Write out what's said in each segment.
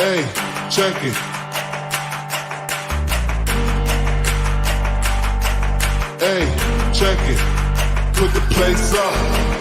Hey, check it. Hey, check it. Put the place up.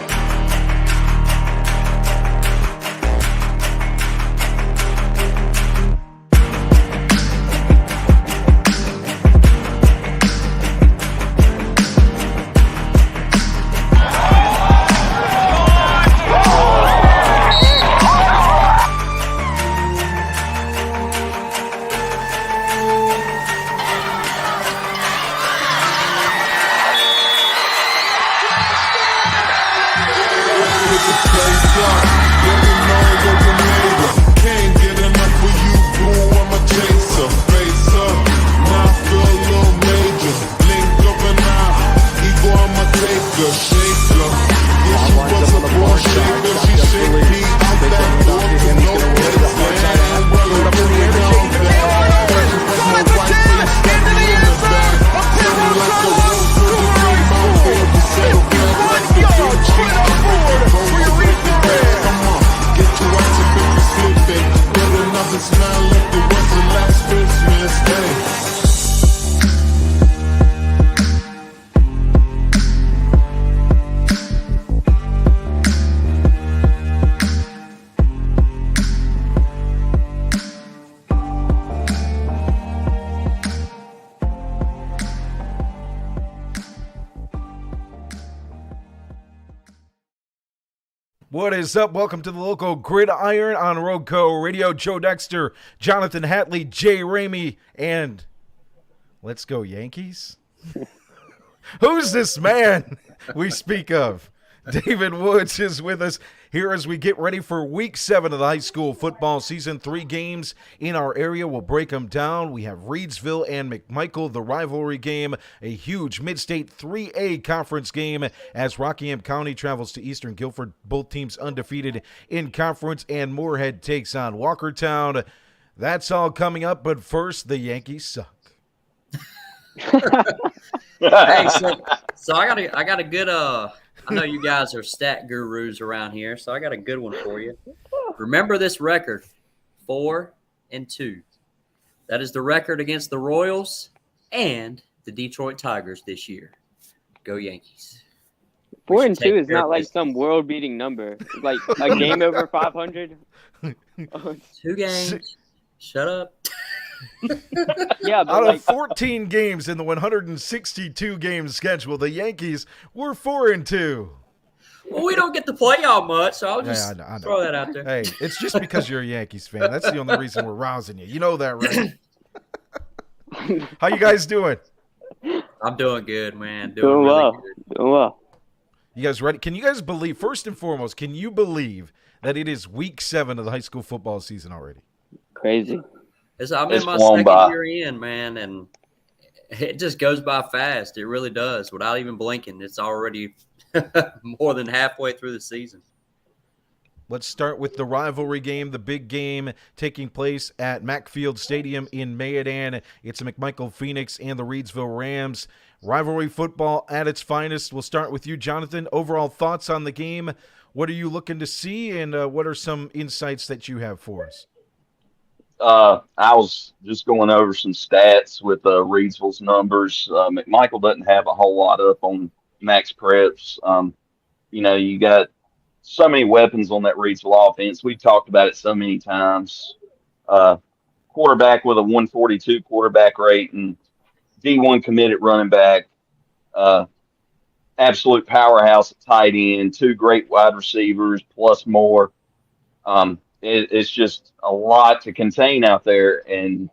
What is up? Welcome to the local Gridiron on Roadco Radio. Joe Dexter, Jonathan Hatley, Jay Ramey, and let's go Yankees. Who's this man we speak of? David Woods is with us here as we get ready for Week 7 of the high school football season. 3 games in our area. We'll break them down. We have Reidsville and McMichael, the rivalry game, a huge mid-state 3A conference game as Rockingham County travels to Eastern Guilford. Both teams undefeated in conference, and Morehead takes on Walkertown. That's all coming up, but first, the Yankees suck. Hey, so I got a good I know you guys are stat gurus around here, so I got a good one for you. Remember this record, 4-2. That is the record against the Royals and the Detroit Tigers this year. Go Yankees. 4-2 is not like some world-beating number. It's like a game over 500. 2 games. Shut up. Yeah, but out of 14 games in the 162 game schedule, the Yankees were 4-2. Well, we don't get to play y'all much, so I'll just I know. throw that out there. Hey, it's just because you're a Yankees fan. That's the only reason we're rousing you. You know that, right? How you guys doing? I'm doing good, man. Doing really well. good. Doing well. You guys ready? Can you guys believe, first and foremost, can you believe that it is Week 7 of the high school football season already? Crazy. I'm in my second year in, man, and it just goes by fast. It really does. Without even blinking, it's already more than halfway through the season. Let's start with the rivalry game, the big game taking place at McField Stadium in Morehead. It's McMichael Phoenix and the Reidsville Rams. Rivalry football at its finest. We'll start with you, Jonathan. Overall thoughts on the game. What are you looking to see, and what are some insights that you have for us? I was just going over some stats with Reidsville's numbers. McMichael doesn't have a whole lot up on max preps. You got so many weapons on that Reidsville offense. We've talked about it so many times. Quarterback with a 142 quarterback rate and D1 committed running back. Absolute powerhouse at tight end. 2 great wide receivers plus more. It's just a lot to contain out there, and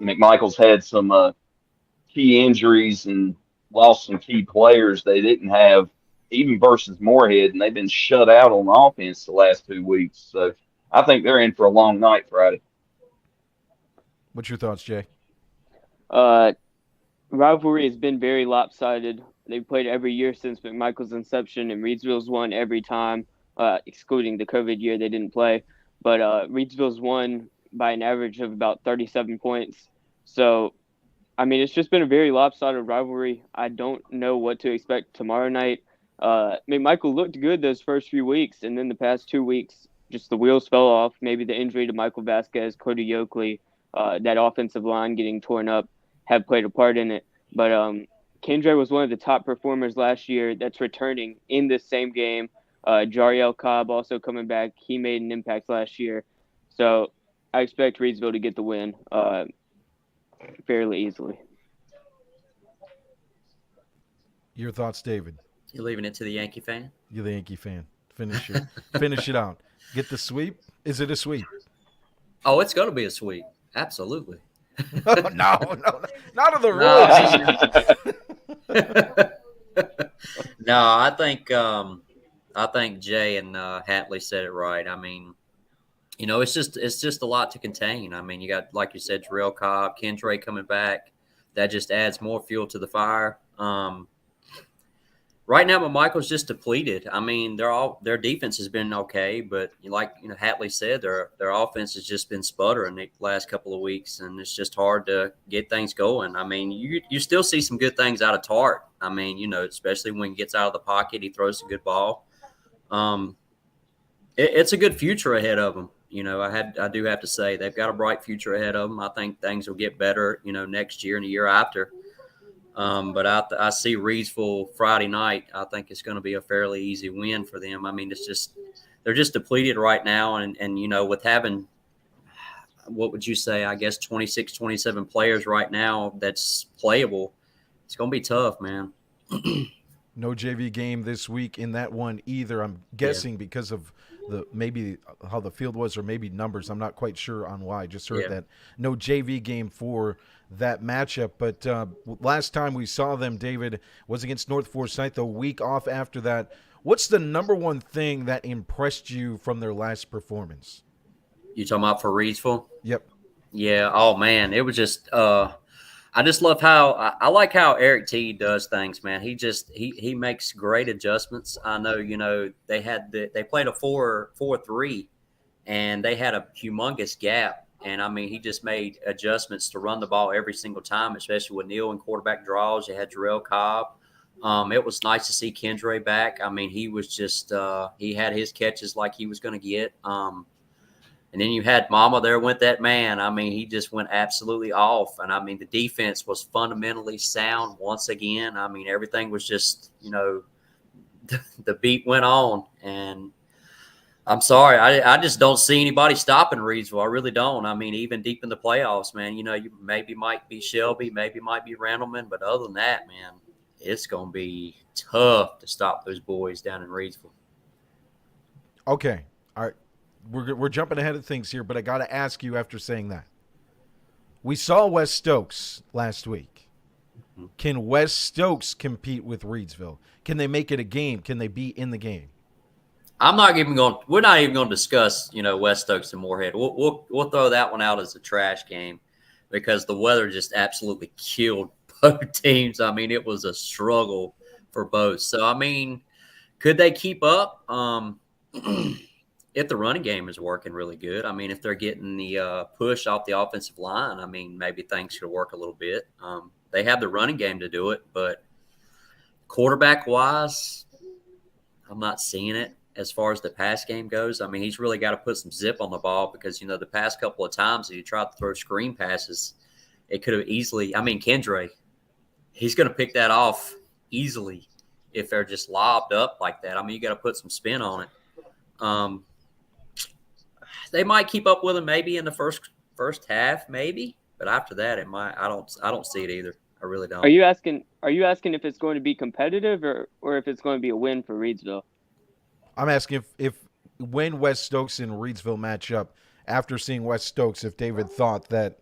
McMichael's had some key injuries and lost some key players they didn't have even versus Morehead, and they've been shut out on offense the last 2 weeks. So I think they're in for a long night Friday. What's your thoughts, Jay? Rivalry has been very lopsided. They've played every year since McMichael's inception, and Reidsville's won every time. Excluding the COVID year they didn't play. But Reidsville's won by an average of about 37 points. So, I mean, it's just been a very lopsided rivalry. I don't know what to expect tomorrow night. McMichael looked good those first few weeks, and then the past 2 weeks just the wheels fell off. Maybe the injury to Michael Vasquez, Cody Yoakley, that offensive line getting torn up have played a part in it. But Kendra was one of the top performers last year that's returning in this same game. Jariel Cobb also coming back. He made an impact last year. So I expect Reidsville to get the win fairly easily. Your thoughts, David? You're leaving it to the Yankee fan? You're the Yankee fan. Finish it out. Get the sweep? Is it a sweep? Oh, it's going to be a sweep. Absolutely. No, not of the rules. No, I think Jay and Hatley said it right. I mean, it's just a lot to contain. I mean, you got, like you said, Terrell Cobb, Kendra coming back. That just adds more fuel to the fire. Right now, McMichael's just depleted. I mean, their defense has been okay, but like Hatley said, their offense has just been sputtering the last couple of weeks, and it's just hard to get things going. I mean, you still see some good things out of Tart. I mean, especially when he gets out of the pocket, he throws a good ball. It's a good future ahead of them. I do have to say they've got a bright future ahead of them. I think things will get better, next year and the year after. But I see Reidsville Friday night. I think it's going to be a fairly easy win for them. I mean, they're just depleted right now. And with having, what would you say, I guess 26, 27 players right now that's playable, it's going to be tough, man. No JV game this week in that one either. I'm guessing because of maybe how the field was or maybe numbers. I'm not quite sure on why. I just heard that no JV game for that matchup. But last time we saw them, David, was against North Forsyth. The week off after that. What's the number one thing that impressed you from their last performance? You talking about for Reidsville? Yep. Yeah. Oh man, it was just. I just love how I like how Eric T does things, man. He makes great adjustments. I know, they played a 4-3 and they had a humongous gap. And I mean, he just made adjustments to run the ball every single time, especially with Neil and quarterback draws. You had Jarrell Cobb. It was nice to see Kendra back. I mean, he was just he had his catches like he was going to get. And then you had Mama there with that man. I mean, he just went absolutely off. And, I mean, the defense was fundamentally sound once again. I mean, everything was just, the beat went on. And I'm sorry, I just don't see anybody stopping Reidsville. I really don't. I mean, even deep in the playoffs, man, you maybe might be Shelby, maybe might be Randleman. But other than that, man, it's going to be tough to stop those boys down in Reidsville. Okay. All right. We're jumping ahead of things here, but I got to ask you after saying that. We saw West Stokes last week. Mm-hmm. Can West Stokes compete with Reidsville? Can they make it a game? Can they be in the game? We're not even going to discuss, West Stokes and Morehead. We'll throw that one out as a trash game because the weather just absolutely killed both teams. I mean, it was a struggle for both. So, I mean, could they keep up? If the running game is working really good, I mean, if they're getting the push off the offensive line, I mean, maybe things could work a little bit. They have the running game to do it, but quarterback-wise, I'm not seeing it as far as the pass game goes. I mean, he's really got to put some zip on the ball because, the past couple of times that he tried to throw screen passes, it could have easily – I mean, Kendra, he's going to pick that off easily if they're just lobbed up like that. I mean, you got to put some spin on it. They might keep up with him maybe in the first half, maybe, but after that, it might. I don't see it either. I really don't. Are you asking if it's going to be competitive or if it's going to be a win for Reidsville? I'm asking if when West Stokes and Reidsville match up, after seeing West Stokes, if David thought that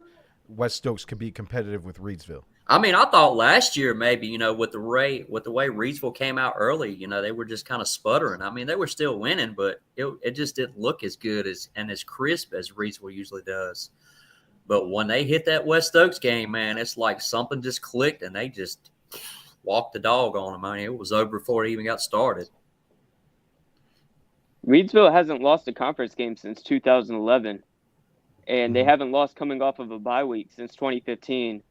West Stokes could be competitive with Reidsville. I mean, I thought last year maybe, with the way Reidsville came out early, they were just kind of sputtering. I mean, they were still winning, but it just didn't look as good and as crisp as Reidsville usually does. But when they hit that West Stokes game, man, it's like something just clicked and they just walked the dog on them. I mean, it was over before it even got started. Reidsville hasn't lost a conference game since 2011, and they haven't lost coming off of a bye week since 2015.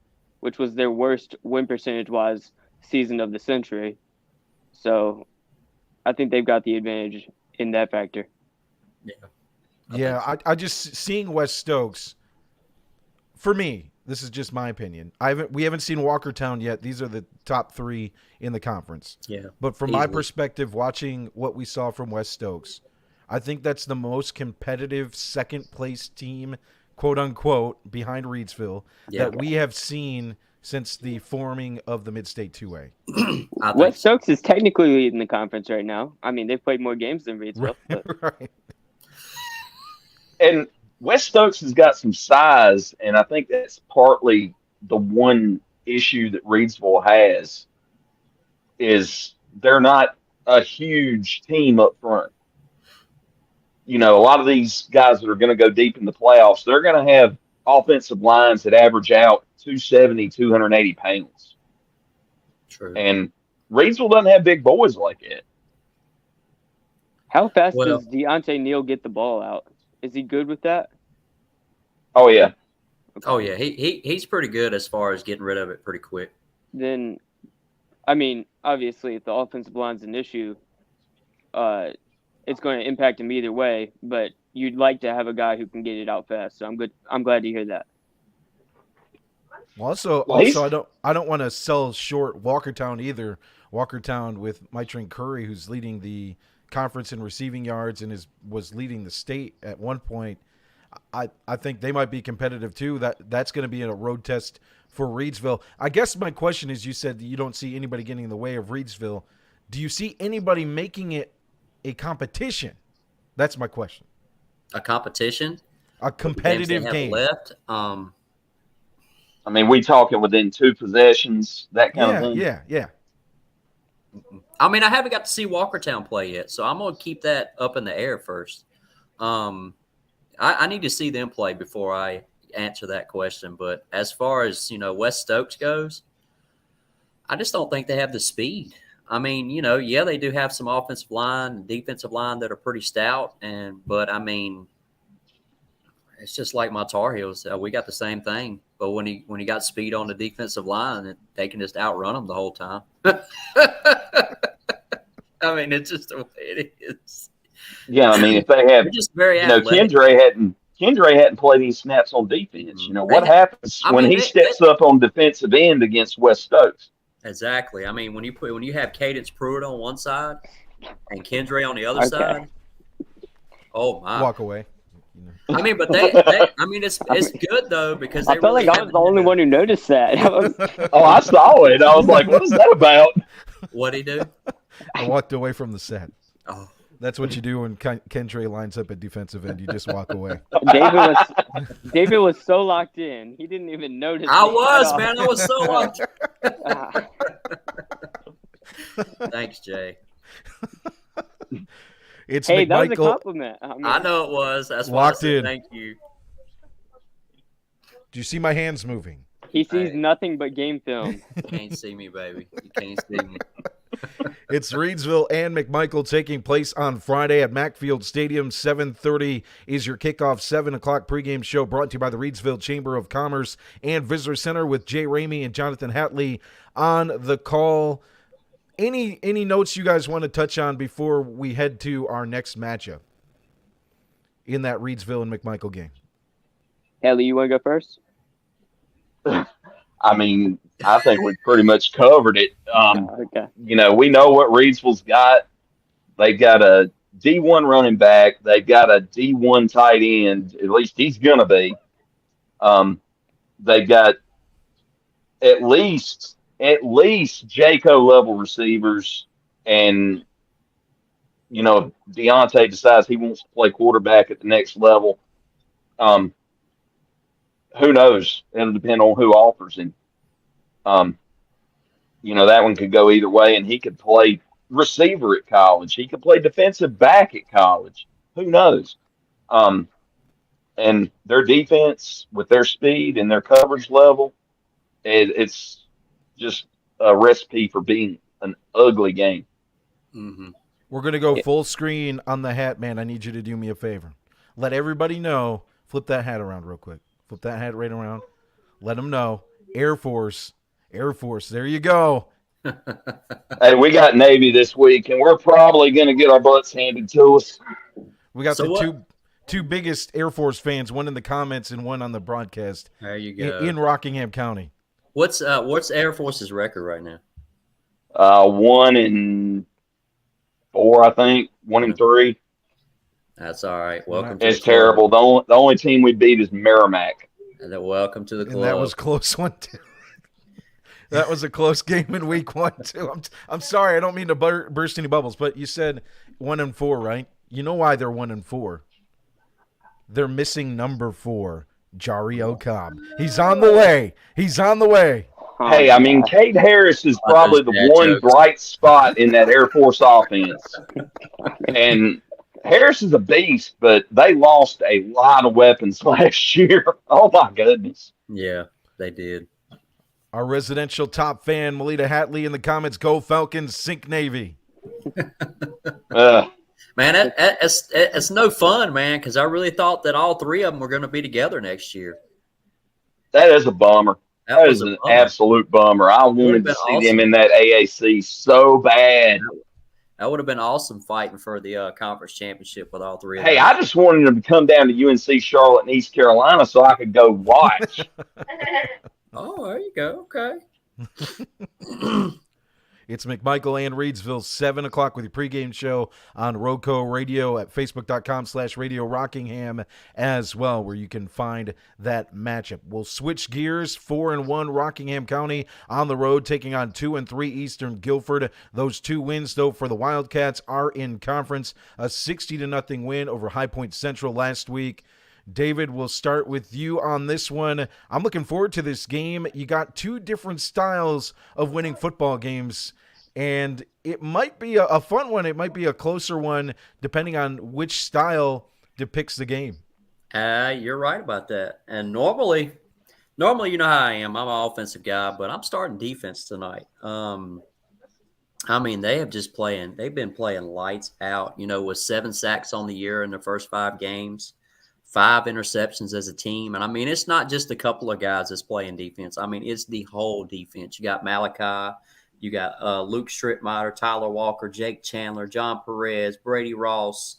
Which was their worst win percentage-wise season of the century. So I think they've got the advantage in that factor. Yeah. Yeah, I just seeing West Stokes. For me, this is just my opinion. We haven't seen Walkertown yet. These are the top 3 in the conference. Yeah. But from my Easily. perspective, watching what we saw from West Stokes, I think that's the most competitive second place team, quote unquote, behind Reidsville that we have seen since the forming of the Mid-State 2A. West Stokes is technically leading the conference right now. I mean, they've played more games than Reidsville. But... Right. And West Stokes has got some size, and I think that's partly the one issue that Reidsville has is they're not a huge team up front. You know, a lot of these guys that are going to go deep in the playoffs, they're going to have offensive lines that average out 270, 280 pounds. True. And Reidsville doesn't have big boys like that. How fast does Deontay Neal get the ball out? Is he good with that? Oh, yeah. Okay. Oh, yeah. He's pretty good as far as getting rid of it pretty quick. Then, I mean, obviously, if the offensive line's an issue, it's going to impact him either way. But you'd like to have a guy who can get it out fast. So I'm good. I'm glad to hear that. Also, I don't want to sell short Walkertown either. Walkertown with Mitrin Curry, who's leading the conference in receiving yards and was leading the state at one point. I think they might be competitive too. That's going to be a road test for Reidsville. I guess my question is, you said you don't see anybody getting in the way of Reidsville. Do you see anybody making it a competition? That's my question. A competition? A competitive game. Left? I mean, we talking within 2 possessions, that kind of thing. Yeah. I mean, I haven't got to see Walkertown play yet, so I'm going to keep that up in the air first. I need to see them play before I answer that question. But as far as, West Stokes goes, I just don't think they have the speed. I mean, they do have some offensive line and defensive line that are pretty stout. But I mean, it's just like my Tar Heels. We got the same thing. But when he got speed on the defensive line, they can just outrun them the whole time. I mean, it's just the way it is. Yeah, I mean, if they have, just very athletic. Kendra hadn't played any snaps on defense. What happens when he steps up on defensive end against West Stokes? Exactly. I mean, when you have Cadence Pruitt on one side and Kendra on the other side, oh my! Walk away. I mean, but it's good though because I felt like I was the only one who noticed that. I saw it. I was like, "What is that about?" What'd he do? I walked away from the set. Oh. That's what you do when Kendra lines up at defensive end. You just walk away. David was so locked in. He didn't even notice. I was so locked in. Thanks, Jay. It's McMichael. That was a compliment. I know it was. That's why I said thank you. Do you see my hands moving? He sees nothing but game film. You can't see me, baby. You can't see me. It's Reidsville and McMichael taking place on Friday at Macfield Stadium. 7:30 is your kickoff. 7 o'clock pregame show brought to you by the Reidsville Chamber of Commerce and Visitor Center with Jay Ramey and Jonathan Hatley on the call. Any notes you guys want to touch on before we head to our next matchup in that Reidsville and McMichael game? Hatley, you want to go first? I mean, I think we've pretty much covered it. Okay. We know what Reidsville's got. They've got a D1 running back. They've got a D1 tight end. At least he's going to be. They've got at least JACO level receivers. And, if Deontay decides he wants to play quarterback at the next level, who knows? It'll depend on who offers him. That one could go either way, and he could play receiver at college. He could play defensive back at college. Who knows? And their defense with their speed and their coverage level, it's just a recipe for being an ugly game. Mm-hmm. We're going to go full screen on the hat, man. I need you to do me a favor. Let everybody know. Flip that hat around real quick. Flip that hat right around. Let them know. Air Force. There you go. Hey, we got Navy this week, and we're probably going to get our butts handed to us. We got two biggest Air Force fans, one in the comments and one on the broadcast. There you go. In Rockingham County. What's Air Force's record right now? 1-4, I think. 1-3. That's all right. Welcome to It's the club. terrible. The only team we beat is Merrimack. And then welcome to the club. And that was a close one, too. That was a close game in week 1, too. I'm sorry. I don't mean to burst any bubbles, but you said 1-4, right? You know why they're 1-4. They're missing number 4, Jario Cobb. He's on the way. Hey, I mean, Cade Harris is probably the one bright spot in that Air Force offense. And Harris is a beast, but they lost a lot of weapons last year. Oh, my goodness. Yeah, they did. Our residential top fan, Melita Hatley, in the comments, go Falcons, sink Navy. Man, it's no fun, man, because I really thought that all three of them were going to be together next year. That is a bummer. That is an absolute bummer. I wanted to see them in that AAC so bad. That would have been awesome fighting for the conference championship with all three of Hey, them. I just wanted them to come down to UNC Charlotte and East Carolina so I could go watch. Oh, there you go. Okay. It's McMichael and Reidsville, 7 o'clock with your pregame show on Roco Radio at Facebook.com/Radio Rockingham as well, where you can find that matchup. We'll switch gears. 4-1 Rockingham County on the road, taking on 2-3 Eastern Guilford. Those 2 wins, though, for the Wildcats are in conference. A 60-0 win over High Point Central last week. David, we'll start with you on this one. I'm looking forward to this game. You got 2 different styles of winning football games, and it might be a fun one. It might be a closer one, depending on which style depicts the game. You're right about that. And normally, you know how I am. I'm an offensive guy, but I'm starting defense tonight. I mean, they've been playing lights out, with 7 sacks on the year in their first 5 games. 5 interceptions as a team. And, I mean, it's not just a couple of guys that's playing defense. I mean, it's the whole defense. You got Malachi. You got Luke Strittmeyer, Tyler Walker, Jake Chandler, John Perez, Brady Ross,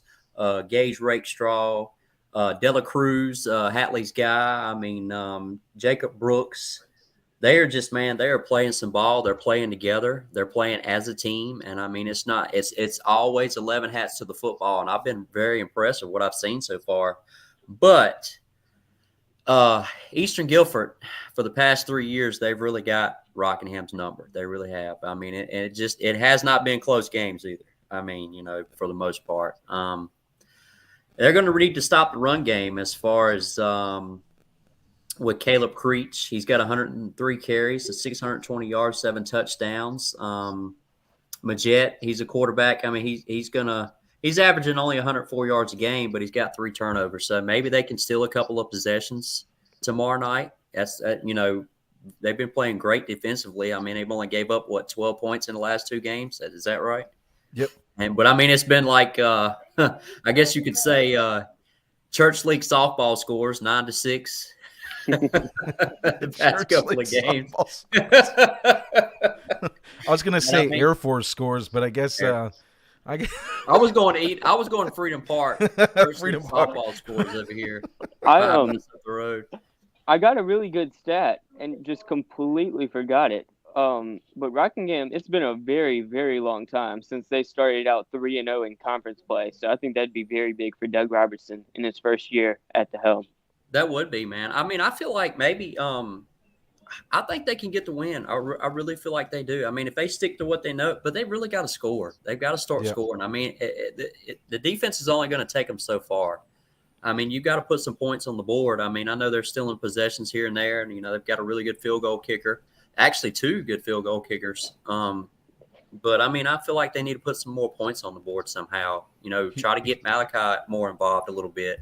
Gage Rakestraw, Dela Cruz, Hatley's guy. I mean, Jacob Brooks. They are just, man, they are playing some ball. They're playing together. They're playing as a team. And, I mean, it's always 11 hats to the football. And I've been very impressed with what I've seen so far. But Eastern Guilford, for the past 3 years, they've really got Rockingham's number. They really have. I mean, it has not been close games either. I mean, for the most part. They're going to need to stop the run game as far as with Caleb Creech. He's got 103 carries, 620 yards, 7 touchdowns. Majette, he's a quarterback. I mean, he's averaging only 104 yards a game, but he's got 3 turnovers. So maybe they can steal a couple of possessions tomorrow night. That's they've been playing great defensively. I mean, they've only gave up 12 points in the last 2 games. Is that right? Yep. But I mean, it's been like I guess you could say church league softball scores 9-6. The past couple of games. I was going to say Air Force scores, but I guess I was going Freedom Park. Freedom softball scores over here. Up the road. I got a really good stat and just completely forgot it. But Rockingham, it's been a very, very long time since they started out 3-0 in conference play. So I think that'd be very big for Doug Robertson in his first year at the helm. That would be, man. I mean, I feel like maybe I think they can get the win. I really feel like they do. I mean, if they stick to what they know, but they really got to score. They've got to start scoring. I mean, the defense is only going to take them so far. I mean, you got to put some points on the board. I mean, I know they're still in possessions here and there, and, they've got a really good field goal kicker. Actually, 2 good field goal kickers. But, I mean, I feel like they need to put some more points on the board somehow. Try to get Malachi more involved a little bit.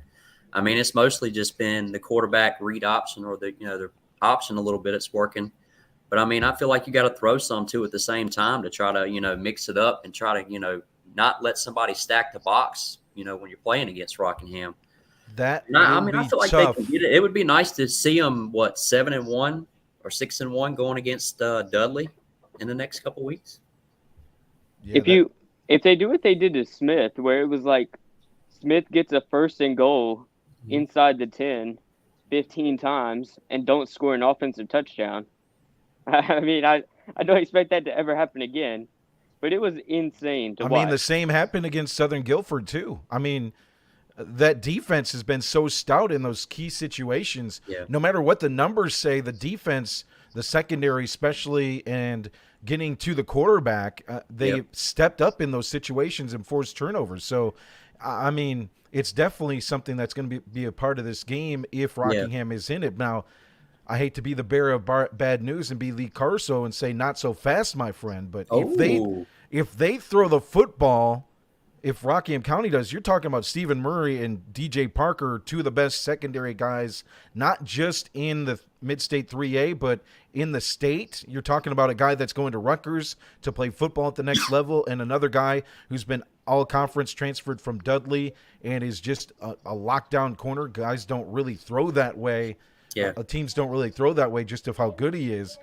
I mean, it's mostly just been the quarterback read option or the option a little bit. It's working. But, I mean, I feel like you got to throw some, too, at the same time to try to, mix it up and try to, not let somebody stack the box, when you're playing against Rockingham. I feel like they can get it. It would be nice to see them, 7-1 or 6-1 going against Dudley in the next couple of weeks. Yeah, if they do what they did to Smith, where it was like Smith gets a 1st and goal inside the 10 15 times and don't score an offensive touchdown. I mean, I don't expect that to ever happen again, but it was insane to watch. I mean, the same happened against Southern Guilford, too. I mean, that defense has been so stout in those key situations. Yeah. No matter what the numbers say, the defense, the secondary especially, and getting to the quarterback, they stepped up in those situations and forced turnovers. So, I mean, it's definitely something that's going to be a part of this game if Rockingham is in it. Now, I hate to be the bearer of bad news and be Lee Carso and say not so fast, my friend, but if they throw the football, if Rockingham County does, you're talking about Stephen Murray and DJ Parker, two of the best secondary guys, not just in the Mid-State 3A, but in the state. You're talking about a guy that's going to Rutgers to play football at the next level, and another guy who's been all-conference transferred from Dudley and is just a lockdown corner. Guys don't really throw that way. Yeah. Teams don't really throw that way just of how good he is.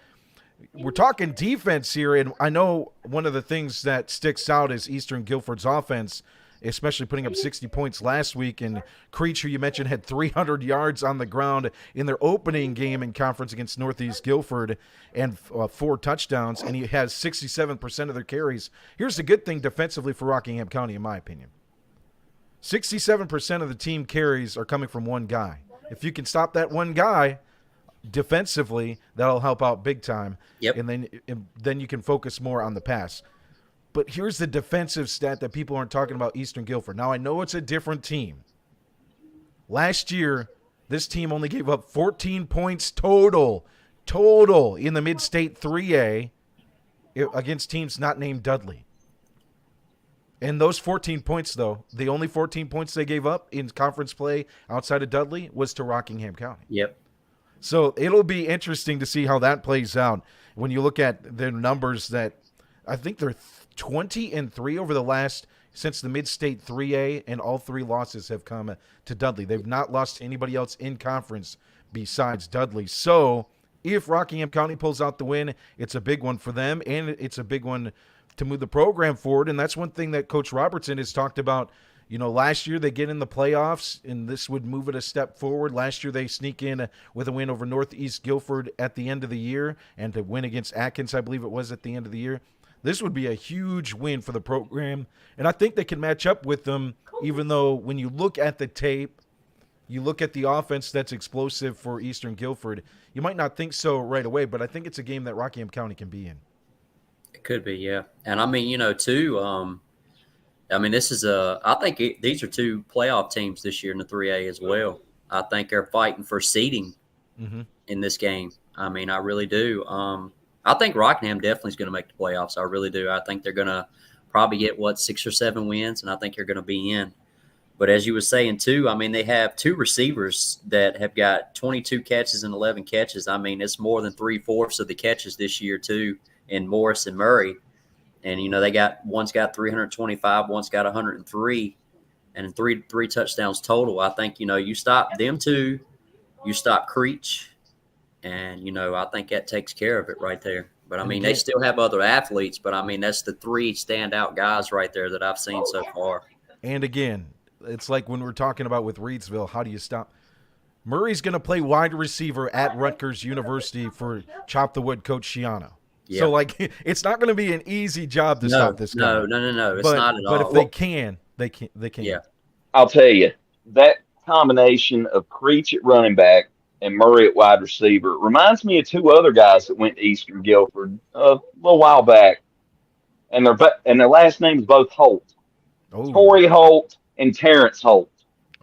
We're talking defense here, and I know one of the things that sticks out is Eastern Guilford's offense, especially putting up 60 points last week. And Creech, who you mentioned, had 300 yards on the ground in their opening game in conference against Northeast Guilford and 4 touchdowns, and he has 67% of their carries. Here's the good thing defensively for Rockingham County, in my opinion. 67% of the team carries are coming from one guy. If you can stop that one guy defensively, that'll help out big time. Yep. And then you can focus more on the pass. But here's the defensive stat that people aren't talking about Eastern Guilford. Now, I know it's a different team. Last year, this team only gave up 14 points total in the Mid-State 3A against teams not named Dudley. And those 14 points, though, the only 14 points they gave up in conference play outside of Dudley was to Rockingham County. Yep. So it'll be interesting to see how that plays out when you look at their numbers. That I think they're 20-3 over the last since the Mid-State 3A, and all 3 losses have come to Dudley. They've not lost to anybody else in conference besides Dudley. So if Rockingham County pulls out the win, it's a big one for them, and it's a big one to move the program forward. And that's one thing that Coach Robertson has talked about. You know, last year they get in the playoffs, and this would move it a step forward. Last year they sneak in with a win over Northeast Guilford at the end of the year, and to win against Atkins, I believe it was, at the end of the year. This would be a huge win for the program, and I think they can match up with them, even though when you look at the tape, you look at the offense that's explosive for Eastern Guilford, you might not think so right away, but I think it's a game that Rockingham County can be in. It could be, yeah. And I mean, you know, too, I mean, this is I think these are 2 playoff teams this year in the 3A as well. I think they're fighting for seeding in this game. I mean, I really do. I think Rockingham definitely is going to make the playoffs. I really do. I think they're going to probably get, 6 or 7 wins, and I think they're going to be in. But as you were saying, too, I mean, they have 2 receivers that have got 22 catches and 11 catches. I mean, it's more than 3/4 of the catches this year, too, in Morris and Murray. And, you know, one's got 325, one's got 103, and three touchdowns total. I think, you know, you stop them 2, you stop Creech, and, you know, I think that takes care of it right there. But, I mean, they still have other athletes, but, I mean, that's the 3 standout guys right there that I've seen so far. And, again, it's like when we're talking about with Reidsville, how do you stop? Murray's going to play wide receiver at Rutgers University for Chop the Wood coach Shiano. Yeah. So, like, it's not going to be an easy job to stop this guy. No. It's not at all. But if they can. Yeah. I'll tell you, that combination of Creech at running back and Murray at wide receiver reminds me of 2 other guys that went to Eastern Guilford a little while back, and their last names both Holt. Oh. Torrey Holt and Terrence Holt.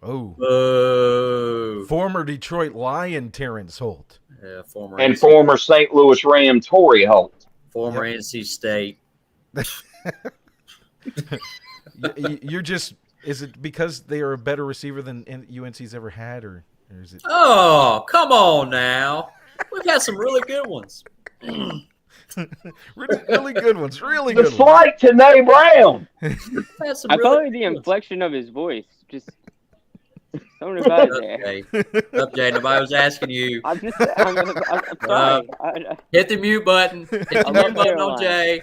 Oh. Former Detroit Lion Terrence Holt. Yeah, former St. Louis Ram Torrey Holt. Former NC State. You're just – is it because they are a better receiver than UNC's ever had, or is it – Oh, come on now. We've had some really good ones. really good ones. Really the good flight to Nay Brown. I felt like the inflection of his voice. Just something about it there. Up, Jay. Nobody was asking you. I'm sorry. Hit the mute button. Hit the mute button on Jay.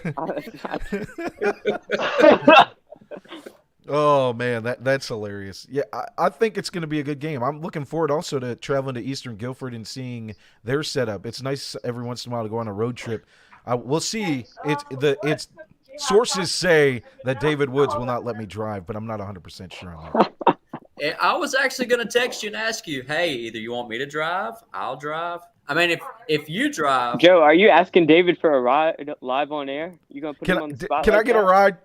Oh man, that's hilarious. Yeah, I think it's going to be a good game. I'm looking forward also to traveling to Eastern Guilford and seeing their setup. It's nice every once in a while to go on a road trip. We'll see. It's sources say that David Woods will not let me drive, but I'm not 100% sure on that. I was actually going to text you and ask you, hey, either you want me to drive, I'll drive. I mean, if you drive, Joe, are you asking David for a ride live on air? You gonna put him on the spot? Can I like get a that? ride?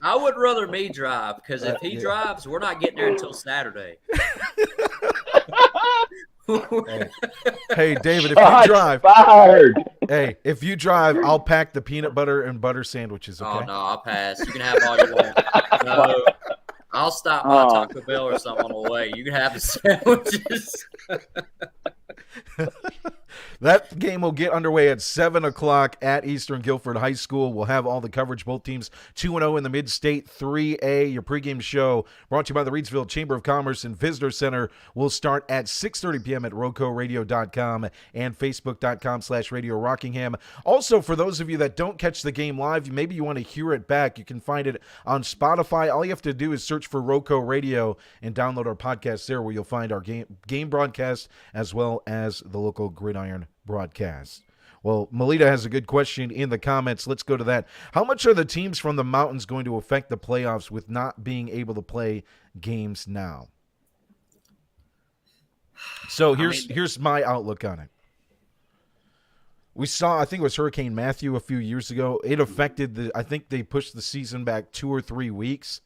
I would rather me drive because if he drives, we're not getting there until Saturday. Hey, David, if you drive, hey, if you drive, I'll pack the peanut butter and butter sandwiches. Okay. Oh no, I'll pass. You can have all you want. No, I'll stop by Taco Bell or something on the way. You can have the sandwiches. That game will get underway at 7 o'clock at Eastern Guilford High School. We'll have all the coverage. Both teams 2-0 in the Mid-State 3A. Your pregame show brought to you by the Reidsville Chamber of Commerce and Visitor Center will start at 6:30 p.m. at RocoRadio.com and Facebook.com/Radio Rockingham. Also, for those of you that don't catch the game live, maybe you want to hear it back, you can find it on Spotify. All you have to do is search for Roco Radio and download our podcast there, where you'll find our game broadcast as well as the local Gridiron broadcast. Well, Melita has a good question in the comments. Let's go to that. How much are the teams from the mountains going to affect the playoffs with not being able to play games now? So here's my outlook on it. We saw, I think it was Hurricane Matthew a few years ago. It affected I think they pushed the season back 2 or 3 weeks.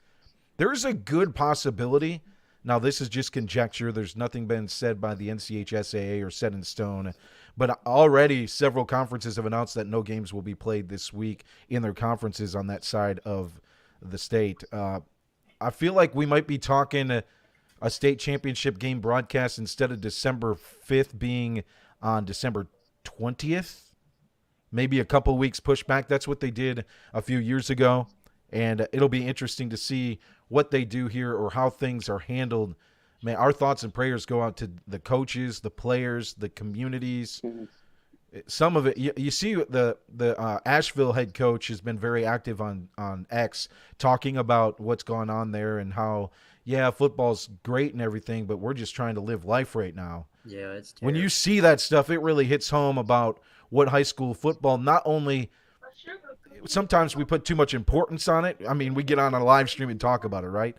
There's a good possibility. Now, this is just conjecture. There's nothing been said by the NCHSAA or set in stone. But already several conferences have announced that no games will be played this week in their conferences on that side of the state. I feel like we might be talking a state championship game broadcast instead of December 5th being on December 20th. Maybe a couple weeks pushed back. That's what they did a few years ago. And it'll be interesting to see what they do here or how things are handled. Man, our thoughts and prayers go out to the coaches, the players, the communities. Some of it, you see the Asheville head coach has been very active on X, talking about what's going on there and how, yeah, football's great and everything, but we're just trying to live life right now. Yeah, it's terrible. When you see that stuff, it really hits home about what high school football, not only sometimes we put too much importance on it. I mean, we get on a live stream and talk about it, right?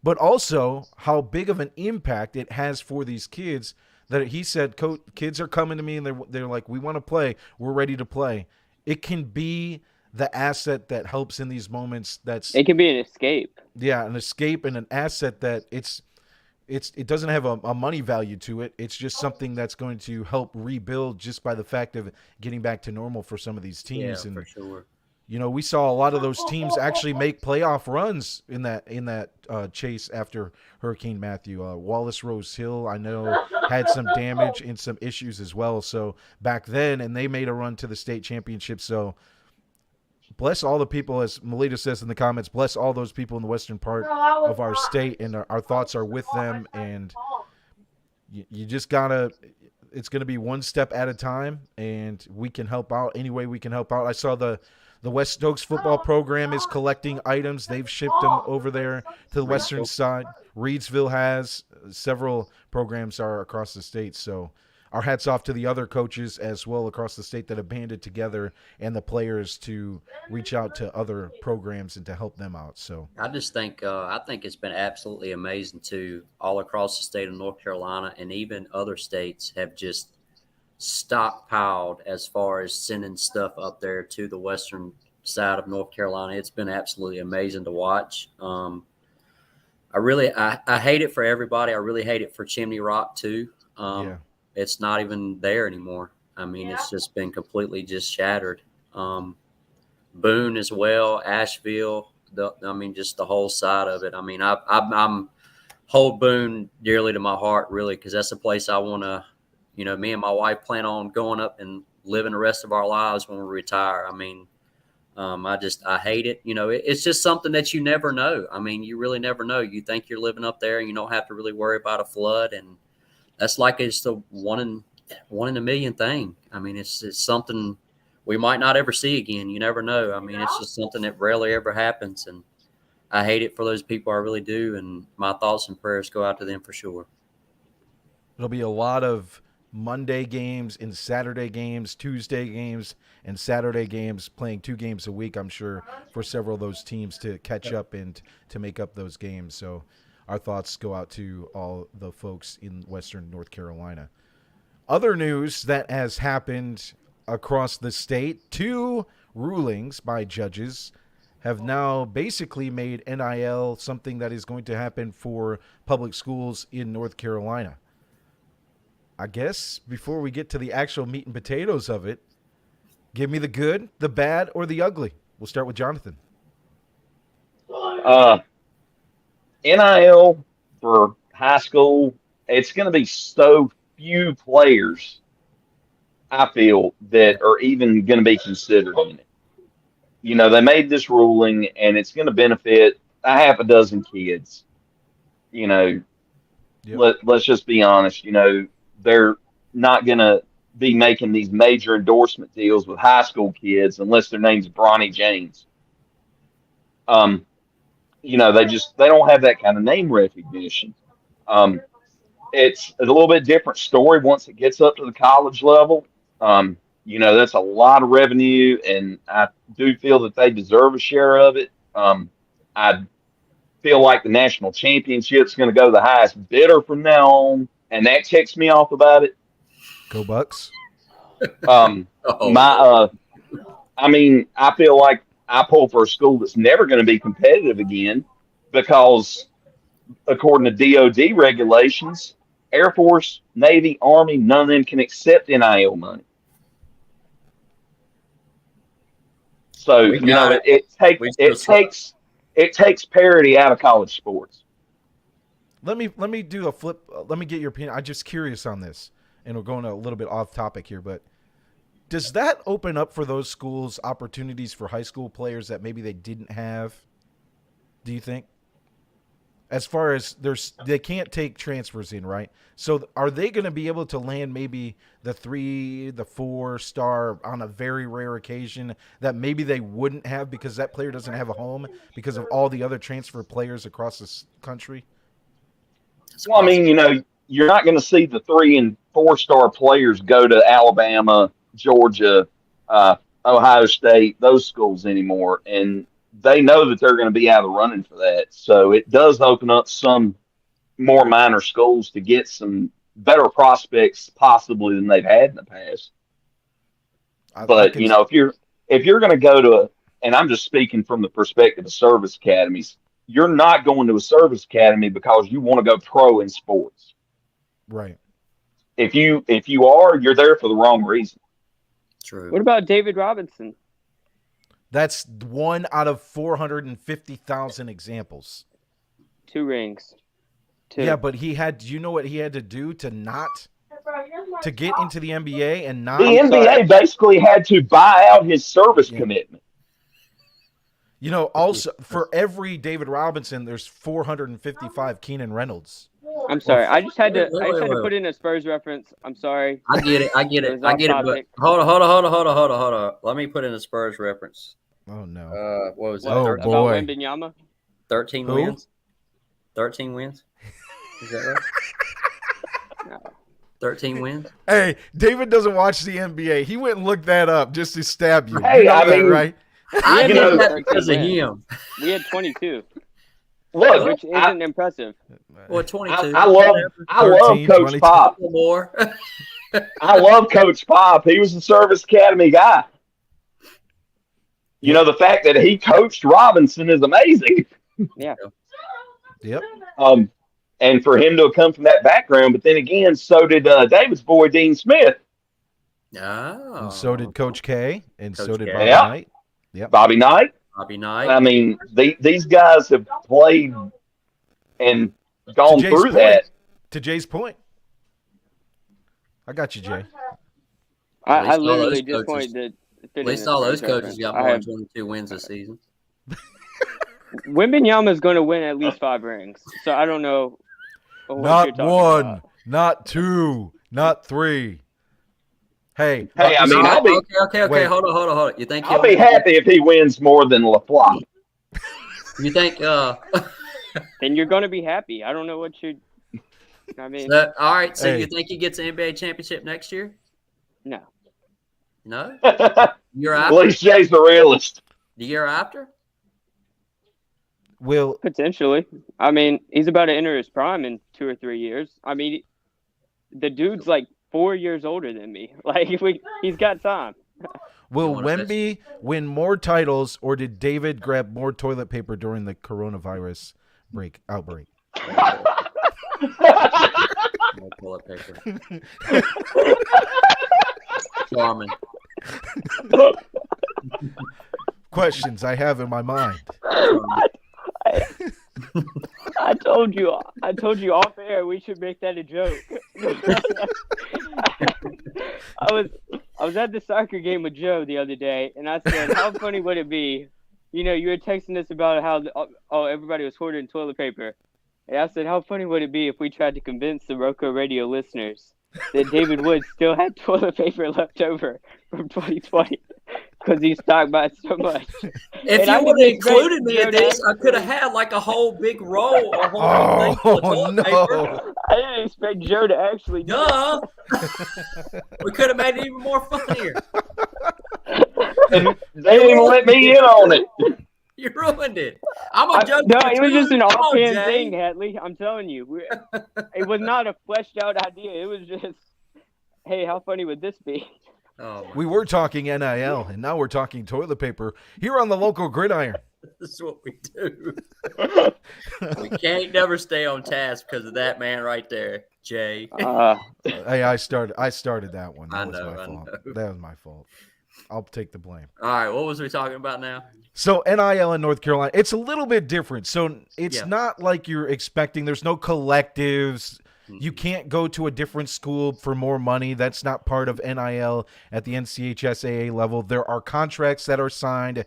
But also how big of an impact it has for these kids that he said, kids are coming to me and they're like, we want to play. We're ready to play. It can be the asset that helps in these moments. It can be an escape. Yeah, an escape and an asset that it doesn't have a money value to it. It's just something that's going to help rebuild just by the fact of getting back to normal for some of these teams. Yeah, and for sure. You know, we saw a lot of those teams actually make playoff runs in that chase after Hurricane Matthew. Wallace Rose Hill, I know, had some damage and some issues as well. So back then, and they made a run to the state championship. So bless all the people, as Melita says in the comments, bless all those people in the western part of our state, and our thoughts are with them. And you just gotta. It's going to be one step at a time, and we can help out any way we can help out. I saw the West Stokes football program is collecting items. They've shipped them over there to the western side. Reidsville has. Several programs are across the state. So our hats off to the other coaches as well across the state that have banded together and the players to reach out to other programs and to help them out. So I just think it's been absolutely amazing too. All across the state of North Carolina and even other states have just stockpiled as far as sending stuff up there to the western side of North Carolina. It's been absolutely amazing to watch. I hate it for everybody. I really hate it for Chimney Rock too. It's not even there anymore. I mean, it's just been completely just shattered. Boone as well, Asheville. Just the whole side of it. I mean, I'm hold Boone dearly to my heart, really, because that's a place I want to. You know, me and my wife plan on going up and living the rest of our lives when we retire. I mean, I hate it. You know, it's just something that you never know. I mean, you really never know. You think you're living up there and you don't have to really worry about a flood. And that's like it's the one in a million thing. I mean, it's something we might not ever see again. You never know. I mean, it's just something that rarely ever happens, and I hate it for those people. I really do, and my thoughts and prayers go out to them for sure. It'll be a lot of Monday games and Saturday games, Tuesday games and Saturday games, playing 2 games a week, I'm sure, for several of those teams to catch up and to make up those games. So our thoughts go out to all the folks in Western North Carolina. Other news that has happened across the state, 2 rulings by judges have now basically made NIL something that is going to happen for public schools in North Carolina. I guess before we get to the actual meat and potatoes of it, give me the good, the bad, or the ugly. We'll start with Jonathan. NIL for high school, it's going to be so few players, I feel, that are even going to be considered in it. You know, they made this ruling, and it's going to benefit a half a dozen kids. You know, let's just be honest. You know, they're not going to be making these major endorsement deals with high school kids unless their name's Bronny James. You know, they don't have that kind of name recognition. It's a little bit different story once it gets up to the college level. You know, that's a lot of revenue, and I do feel that they deserve a share of it. I feel like the national championship's going to go the highest bidder from now on, and that ticks me off about it. Go Bucks. I mean, I feel like I pull for a school that's never going to be competitive again because, according to DOD regulations, Air Force, Navy, Army, none of them can accept NIL money. So it takes parity out of college sports. Let me do a flip. Let me get your opinion. I'm just curious on this, and we're going a little bit off topic here, but does that open up for those schools opportunities for high school players that maybe they didn't have? Do you think? As far as they can't take transfers in, right? So are they going to be able to land maybe the 3, the 4-star on a very rare occasion that maybe they wouldn't have because that player doesn't have a home because of all the other transfer players across this country? Well, I mean, you know, you're not going to see the 3 and 4-star players go to Alabama, Georgia, Ohio State, those schools anymore. And they know that they're going to be out of the running for that. So it does open up some more minor schools to get some better prospects possibly than they've had in the past. But, you know, if you're going to go to and I'm just speaking from the perspective of service academies, you're not going to a service academy because you want to go pro in sports. Right. If you are, you're there for the wrong reason. True. What about David Robinson? That's 1 out of 450,000 examples. 2 rings. 2. Yeah, but he had. Do you know what he had to do to get into the NBA and not? The NBA basically had to buy out his service commitment. You know, also for every David Robinson, there's 455 Keenan Reynolds. I'm sorry. I just had to put in a Spurs reference. I'm sorry. I get it. But hold on. Let me put in a Spurs reference. Oh no. What was that? Oh boy. Wembanyama? 13 Who? wins. 13 wins. Is that right? No. 13 wins. Hey, David doesn't watch the NBA. He went and looked that up just to stab you. Hey, you know I that, mean, right? I You know know, that because of him. We had 22, Look, which isn't impressive. Well, 22. I love 13, Coach 22. Pop. more. I love Coach Pop. He was a service academy guy. You know, the fact that he coached Robinson is amazing. Yeah. Yep. And for him to have come from that background, but then again, so did David's boy Dean Smith. Oh. And so did Coach K, and Coach so did K. Bobby Yeah. Knight. Yep. Bobby Knight. Bobby Knight. I mean, these guys have played and gone Jay's through point. that. To Jay's point. I got you, Jay. At least I all literally those just coaches- wanted to fit At least in all a those Spurs coaches reference. got I more than have 22 wins this season. Wembanyama is going to win at least 5 rings. So I don't know what you're Not talking 1, about. not 2, not 3. Hey, Hey, I mean, okay. Wait. Hold on. You think I'll be happy if he wins more than LaFleur. You think? Then you're going to be happy. I don't know what you. I mean, All right. So Hey. you think he gets an NBA championship next year? no. No. At Year after? least Jay's the realist. The year after? Will Potentially. I mean, he's about to enter his prime in 2 or 3 years. I mean, the dude's like 4 years older than me. Like, he's got time. Wemby win more titles, or did David grab more toilet paper during the coronavirus outbreak? No toilet paper. Charmin. Questions I have in my mind. I told you off air we should make that a joke. I was at the soccer game with Joe the other day, and I said, how funny would it be? You know, you were texting us about how everybody was hoarding toilet paper. And I said, how funny would it be if we tried to convince the Roco Radio listeners that David Wood still had toilet paper left over from 2020 because he stocked by it so much. If you would have included me in this, I could have had like a whole big roll or whole big thing full of toilet paper. I didn't expect Joe to actually do it. Duh. We could have made it even more funnier. And they didn't even let me in on it. You ruined it. I'm a joke. No, it was just an Come on, offhand Jay. thing, Hadley. I'm telling you. It was not a fleshed out idea. It was just, hey, how funny would this be? Oh, my We were talking NIL, and now we're talking toilet paper here on the local Gridiron. This is what we do. We can't never stay on task because of that man right there, Jay. Hey, I started that one. That I was know, my I fault. know. That was my fault. I'll take the blame. All right, what was we talking about now? So NIL in North Carolina, it's a little bit different. So it's Yeah. not like you're expecting. There's no collectives. You can't go to a different school for more money. That's not part of NIL at the NCHSAA level. There are contracts that are signed.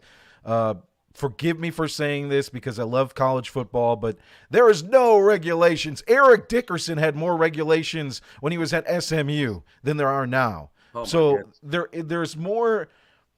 Forgive me for saying this because I love college football, but there is no regulations. Eric Dickerson had more regulations when he was at SMU than there are now. Oh, my So goodness. there's more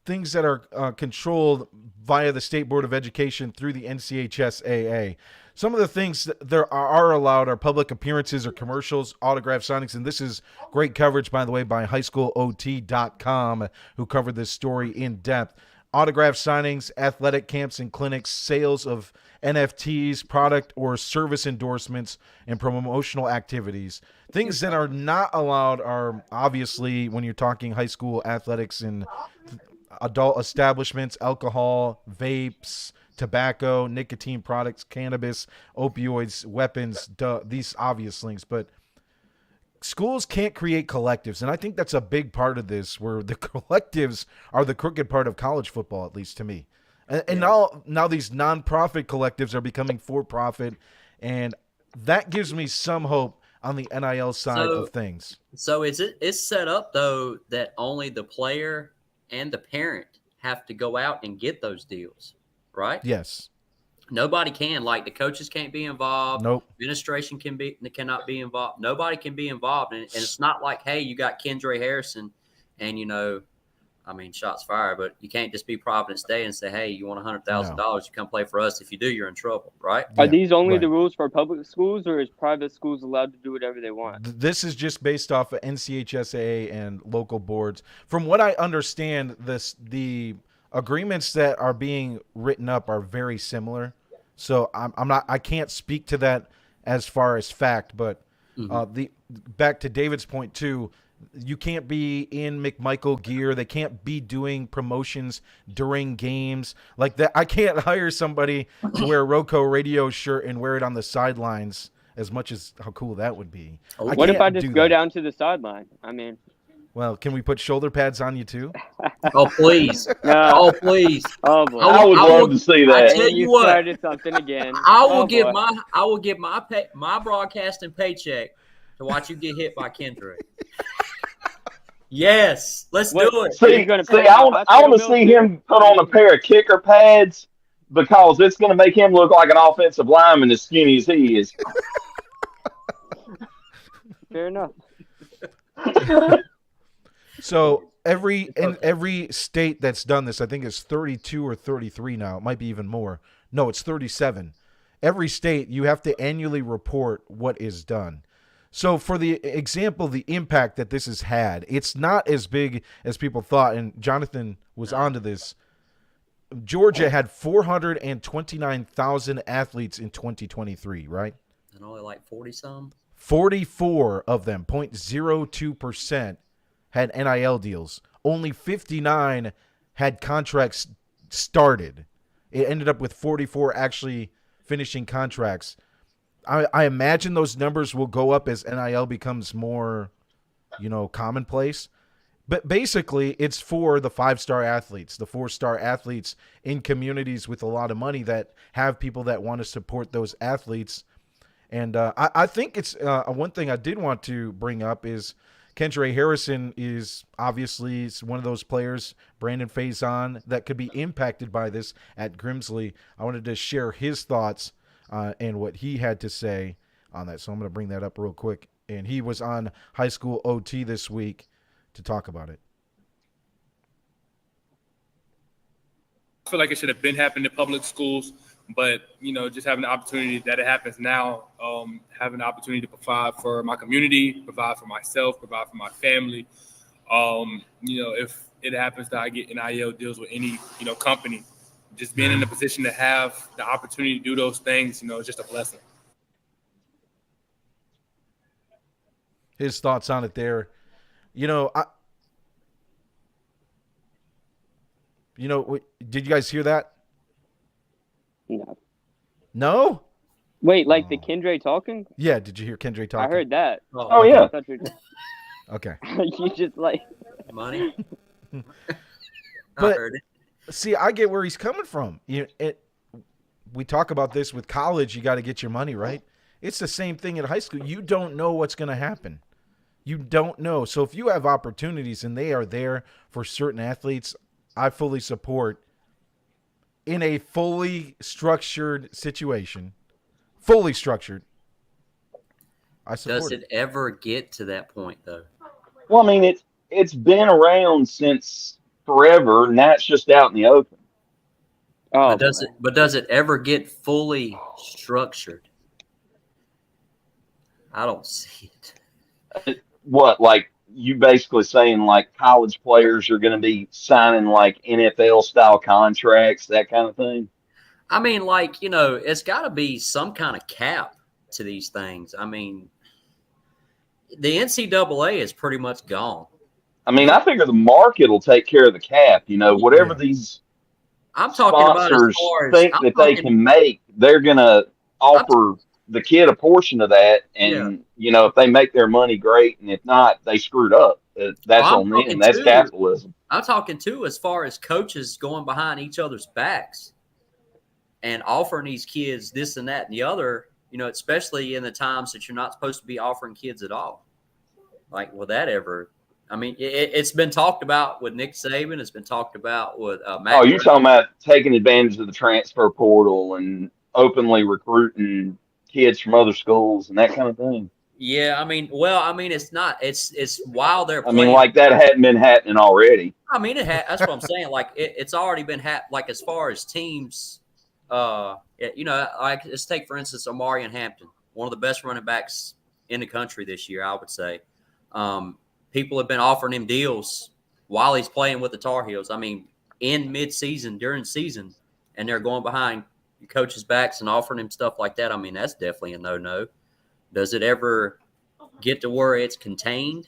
things that are controlled via the State Board of Education through the NCHSAA. Some of the things that there are allowed are public appearances or commercials, autograph signings, and this is great coverage, by the way, by highschoolot.com, who covered this story in depth. Autograph signings, athletic camps and clinics, sales of NFTs, product or service endorsements, and promotional activities. Things that are not allowed are obviously, when you're talking high school athletics and adult establishments, alcohol, vapes, tobacco, nicotine products, cannabis, opioids, weapons, these obvious things. But schools can't create collectives, and I think that's a big part of this, where the collectives are the crooked part of college football, at least to me. And now these nonprofit collectives are becoming for-profit, and that gives me some hope on the NIL side of things. So it's set up though that only the player and the parent have to go out and get those deals, right? Yes. Nobody can. Like the coaches can't be involved. Nope. Administration cannot be involved. Nobody can be involved, and it's not like, hey, you got Kendra Harrison, and shots fired. But you can't just be Providence Day and say, hey, you want $100,000? You come play for us. If you do, you're in trouble, right? Are these only right. the rules for public schools, or is private schools allowed to do whatever they want? This is just based off of NCHSAA and local boards. From what I understand, the agreements that are being written up are very similar. So I can't speak to that as far as fact, but back to David's point too, you can't be in McMichael gear. They can't be doing promotions during games like that. I can't hire somebody to wear a Roco Radio shirt and wear it on the sidelines, as much as how cool that would be. What if I just go down to the sideline? I mean, well, can we put shoulder pads on you too? Oh, please. No. Oh, please. Oh boy. I would love to see I that. tell you You what. started something again. I will give boy. my broadcasting paycheck to watch you get hit by Kendra. Yes, let's do it. See, I want to see him put on a pair of kicker pads because it's going to make him look like an offensive lineman as skinny as he is. Fair enough. So every state that's done this, I think it's 32 or 33 now. It might be even more. No, it's 37. Every state, you have to annually report what is done. So for the example, the impact that this has had, it's not as big as people thought. And Jonathan was onto this. Georgia had 429,000 athletes in 2023, right? And only like 40-some? 44 of them, 0.02%, had NIL deals. Only 59 had contracts started. It ended up with 44 actually finishing contracts. I imagine those numbers will go up as NIL becomes more, commonplace. But basically, it's for the 5-star athletes, the 4-star athletes in communities with a lot of money that have people that want to support those athletes. And I think it's one thing I did want to bring up is Kendra Harrison is obviously one of those players, Brandon Faison, that could be impacted by this at Grimsley. I wanted to share his thoughts and what he had to say on that. So I'm going to bring that up real quick. And he was on High School OT this week to talk about it. I feel like it should have been happening in public schools, but just having the opportunity that it happens now, having the opportunity to provide for my community, provide for myself, provide for my family. If it happens that I get NIL deals with any company, just being in a position to have the opportunity to do those things, is just a blessing. His thoughts on it there. Did you guys hear that? No. No? Wait, like the Kendra talking? Yeah, did you hear Kendra talking? I heard that. Oh, yeah. Okay. You just like Money? I But heard it. see, I get where he's coming from. We talk about this with college, you got to get your money, right? It's the same thing in high school. You don't know what's going to happen. You don't know. So if you have opportunities and they are there for certain athletes, I fully support in a fully structured situation. Fully structured. I support Does it ever get to that point, though? Well, I mean, it's been around since forever, and that's just out in the open. oh, But does it ever get fully structured? I don't see it. What, like you basically saying like college players are going to be signing like NFL style contracts, that kind of thing? I mean, it's got to be some kind of cap to these things. I mean, the NCAA is pretty much gone. I mean, I figure the market will take care of the cap. Whatever these I'm talking about as sponsors far as think I'm that they talking- can make, they're going to offer the kid a portion of that. And, if they make their money, great. And if not, they screwed up. That's on them. That's capitalism. I'm talking, too, as far as coaches going behind each other's backs and offering these kids this and that and the other, especially in the times that you're not supposed to be offering kids at all. Like, will that ever – I mean, it's been talked about with Nick Saban. It's been talked about with Matt. Oh, you're talking about taking advantage of the transfer portal and openly recruiting kids from other schools and that kind of thing. Yeah, it's not. It's while they're I playing. mean, like that hadn't been happening already. I mean, that's what I'm saying. Like, it's already been like as far as teams, like let's take for instance Omari and Hampton, one of the best running backs in the country this year, I would say. People have been offering him deals while he's playing with the Tar Heels. I mean, in mid-season, during season, and they're going behind your coach's backs and offering him stuff like that. I mean, that's definitely a no-no. Does it ever get to where it's contained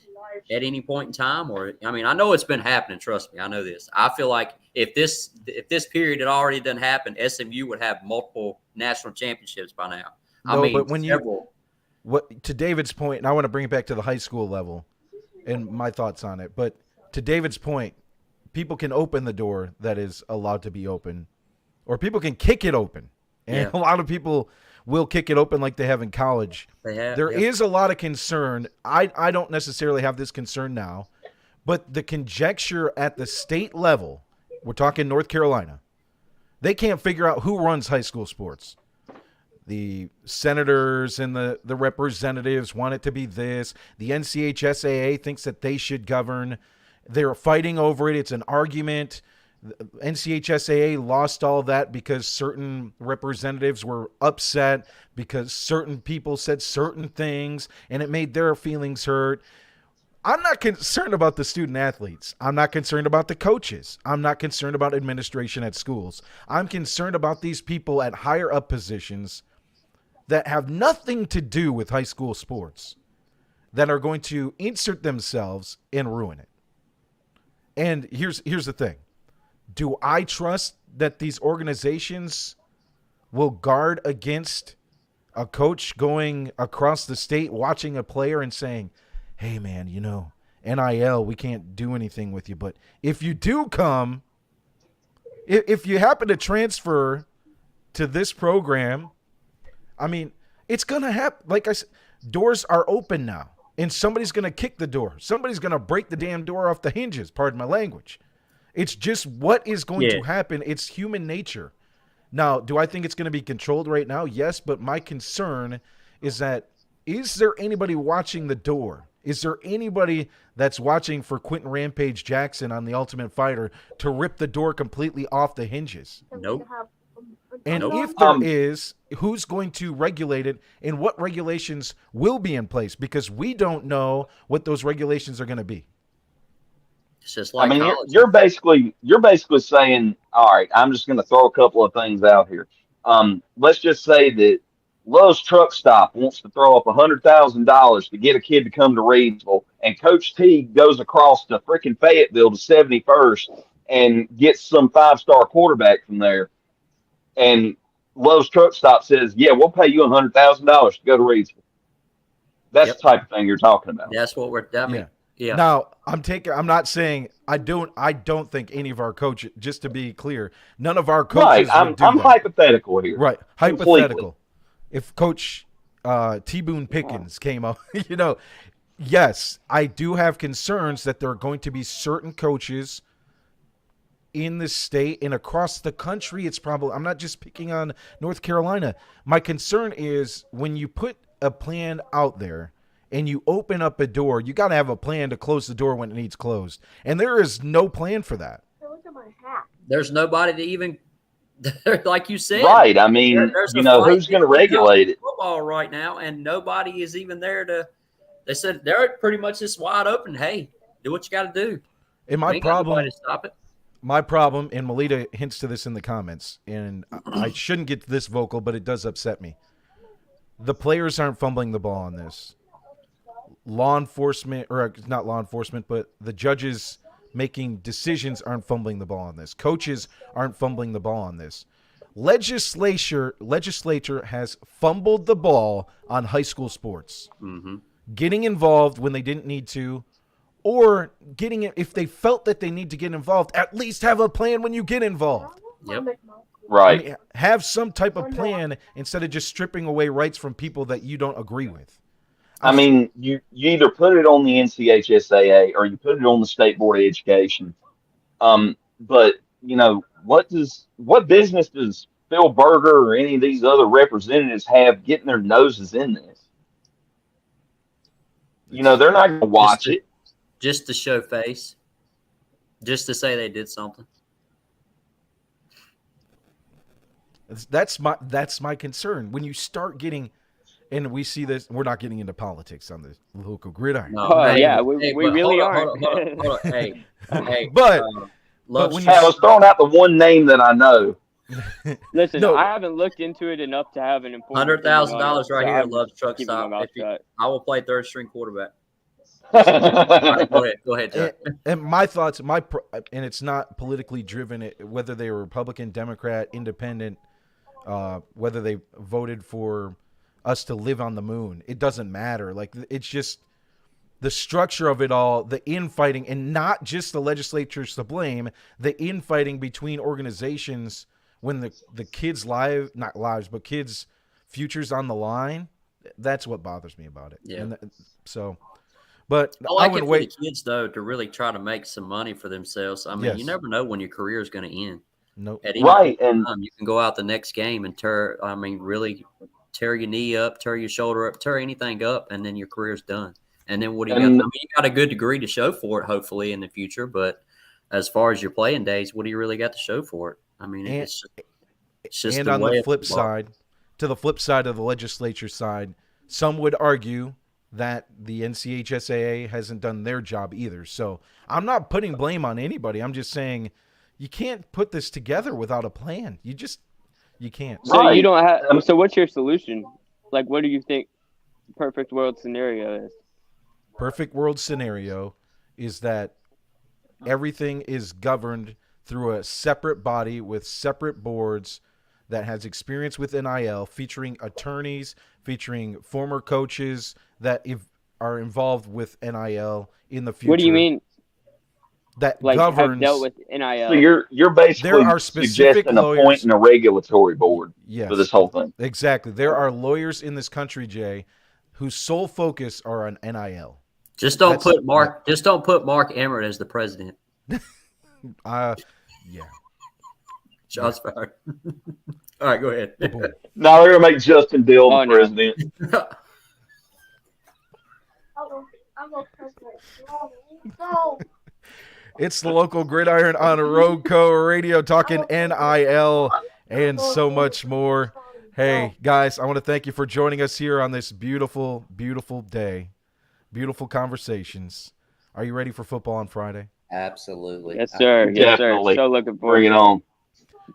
at any point in time? Or, I mean, I know it's been happening. Trust me, I know this. I feel like if this period had already done happen, SMU would have multiple national championships by now. But when to David's point, and I want to bring it back to the high school level and my thoughts on it, but to David's point, people can open the door that is allowed to be open, or people can kick it open. And a lot of people will kick it open like they have in college. There is a lot of concern. I don't necessarily have this concern now, but the conjecture at the state level, we're talking North Carolina, they can't figure out who runs high school sports. The senators and the representatives want it to be this. The NCHSAA thinks that they should govern. They're fighting over it. It's an argument. NCHSAA lost all that because certain representatives were upset because certain people said certain things and it made their feelings hurt. I'm not concerned about the student athletes. I'm not concerned about the coaches. I'm not concerned about administration at schools. I'm concerned about these people at higher up positions that have nothing to do with high school sports that are going to insert themselves and ruin it. And here's the thing. Do I trust that these organizations will guard against a coach going across the state, watching a player and saying, hey, man, NIL, we can't do anything with you. But if you do come, if you happen to transfer to this program, I mean, it's going to happen. Like I said, doors are open now, and somebody's going to kick the door. Somebody's going to break the damn door off the hinges, pardon my language. It's just what is going to happen. It's human nature. Now, do I think it's going to be controlled right now? Yes, but my concern is that is there anybody watching the door? Is there anybody that's watching for Quentin Rampage Jackson on The Ultimate Fighter to rip the door completely off the hinges? Nope. And if there is, who's going to regulate it and what regulations will be in place? Because we don't know what those regulations are going to be. It's just like you're basically saying, all right, I'm just going to throw a couple of things out here. Let's just say that Lowe's Truck Stop wants to throw up $100,000 to get a kid to come to Reidsville, and Coach T goes across to freaking Fayetteville to 71st and gets some 5-star quarterback from there. And Lowe's Truck Stop says, yeah, we'll pay you $100,000 to go to Reidsville. That's the type of thing you're talking about. That's what we're doing. Yeah. Now, I'm not saying I don't think any of our coaches, just to be clear, none of our coaches I'm hypothetical here. Right. Hypothetical. If Coach T. Boone Pickens came up, yes, I do have concerns that there are going to be certain coaches in the state and across the country. I'm not just picking on North Carolina. My concern is when you put a plan out there and you open up a door, you got to have a plan to close the door when it needs closed. And there is no plan for that. Look at my hat. There's nobody to even, like you said. Right. I mean, who's going to regulate it? Football right now, and nobody is even there to. They said they're pretty much just wide open. Hey, do what you got to do. And my problem to stop it. My problem, and Melita hints to this in the comments, and I shouldn't get this vocal, but it does upset me. The players aren't fumbling the ball on this. Law enforcement, or not law enforcement, but the judges making decisions aren't fumbling the ball on this. Coaches aren't fumbling the ball on this. Legislature has fumbled the ball on high school sports. Mm-hmm. Getting involved when they didn't need to, or getting it if they felt that they need to get involved, at least have a plan when you get involved. Yep. Right. I mean, have some type of plan instead of just stripping away rights from people that you don't agree with. I mean, you either put it on the NCHSAA or you put it on the State Board of Education. But what business does Phil Berger or any of these other representatives have getting their noses in this? They're not going to watch it. Just to show face. Just to say they did something. That's my concern. When you start getting, and we see this, we're not getting into politics on the local gridiron. No, we really aren't. Hold on. Hey, but when I was throwing out the one name that I know. Listen, I haven't looked into it enough to have an important $100,000 right here. Loves Truck Stop. I will play third string quarterback. Go ahead, Chuck. And my thoughts, and it's not politically driven, whether they were Republican, Democrat, Independent, whether they voted for us to live on the moon. It doesn't matter. Like, it's just the structure of it all, the infighting, and not just the legislatures to blame, the infighting between organizations when the kids' kids' futures on the line. That's what bothers me about it. Yeah. But I like it for the kids, though, to really try to make some money for themselves. I mean, You never know when your career is going to end. Nope. At any point in time, you can go out the next game and really tear your knee up, tear your shoulder up, tear anything up, and then your career's done. And then what do you got? I mean, you got a good degree to show for it, hopefully, in the future. But as far as your playing days, what do you really got to show for it? I mean, it's just and the on way the of flip football. side, to the flip side of the legislature side, some would argue that the NCHSAA hasn't done their job either. So I'm not putting blame on anybody. I'm just saying you can't put this together without a plan. You can't. So Right. you don't have. So what's your solution? Like, what do you think the perfect world scenario is? Perfect world scenario is that everything is governed through a separate body with separate boards that has experience with NIL, featuring attorneys, featuring former coaches that are involved with NIL in the future. What do you mean? That Like, have governs. dealt with NIL? So you're basically There are specific suggesting lawyers- appointing a regulatory board Yes, for this whole thing. exactly. There are lawyers in this country, Jay, whose sole focus are on NIL. Just don't That's- put Mark. Just don't put Mark Emmert as the president. Yeah. Shots fired. All right, go ahead. Now they're gonna make Justin Dill Oh, the no. president. It's the local Gridiron on Roadco Radio, talking NIL and so much more. Hey, guys, I want to thank you for joining us here on this beautiful, beautiful day. Beautiful conversations. Are you ready for football on Friday? Absolutely. Yes, sir. Yes, sir. Definitely. So looking forward. Bring it to on.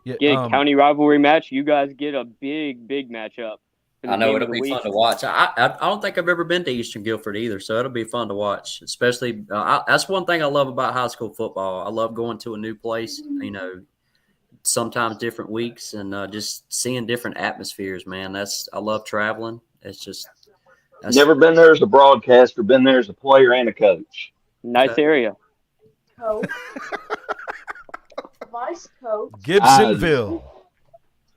Yeah, Get a county rivalry match. You guys get a big matchup. for the I know game it'll of the be week. fun to watch. I don't think I've ever been to Eastern Guilford either, so it'll be fun to watch. Especially that's one thing I love about high school football. I love going to a new place. You know, sometimes different weeks and just seeing different atmospheres. Man, I love traveling. It's just Never been there as a broadcaster. Been there as a player and a coach. Nice area. Coach. Vice coach. Gibsonville.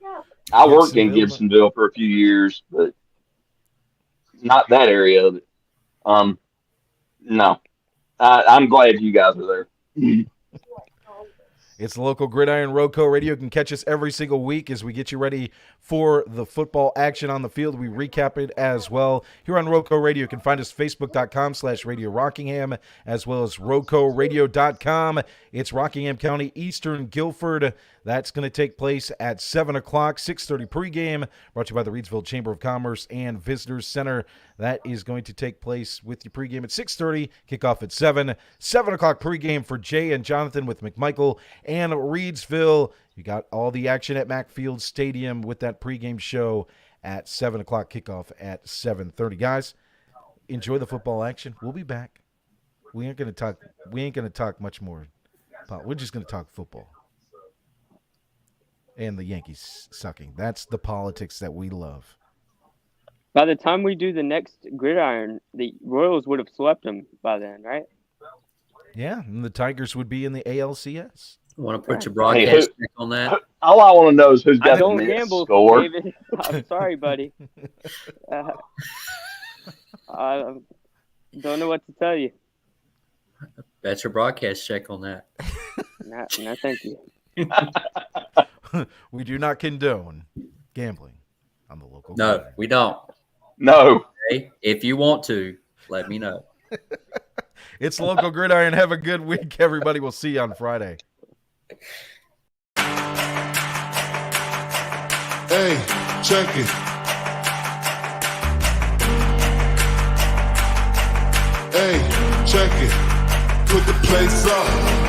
Yeah. I worked in Gibsonville. Gibsonville for a few years, but not that area of it. No, I'm glad you guys are there. It's the local Gridiron Roadco Radio. You can catch us every single week as we get you ready for the football action on the field. We recap it as well. Here on Roadco Radio, you can find us Facebook.com/Radio Rockingham, as well as RoadcoRadio.com. It's Rockingham County, Eastern Guilford. That's going to take place at 7 o'clock, 6:30 pregame, brought to you by the Reidsville Chamber of Commerce and Visitors Center. That is going to take place with your pregame at 6:30, kickoff at 7. 7 o'clock pregame for Jay and Jonathan with McMichael and Reidsville. You got all the action at Macfield Stadium with that pregame show at 7 o'clock, kickoff at 7:30. Guys, enjoy the football action. We'll be back. We ain't going to talk much more. We're just going to talk football. And the Yankees sucking. That's the politics that we love. By the time we do the next Gridiron, the Royals would have swept them by then, right? Yeah, and the Tigers would be in the ALCS. want to put your broadcast check on that. All I want to know is who's I got the don't missed gamble, score. David. I'm sorry, buddy. I don't know what to tell you. That's your broadcast check on that. No, thank you. We do not condone gambling on the local. No, Gridiron. we don't. No. Hey, if you want to, let me know. It's local Gridiron. Have a good week, everybody. We'll see you on Friday. Hey, check it. Hey, check it. Put the place up.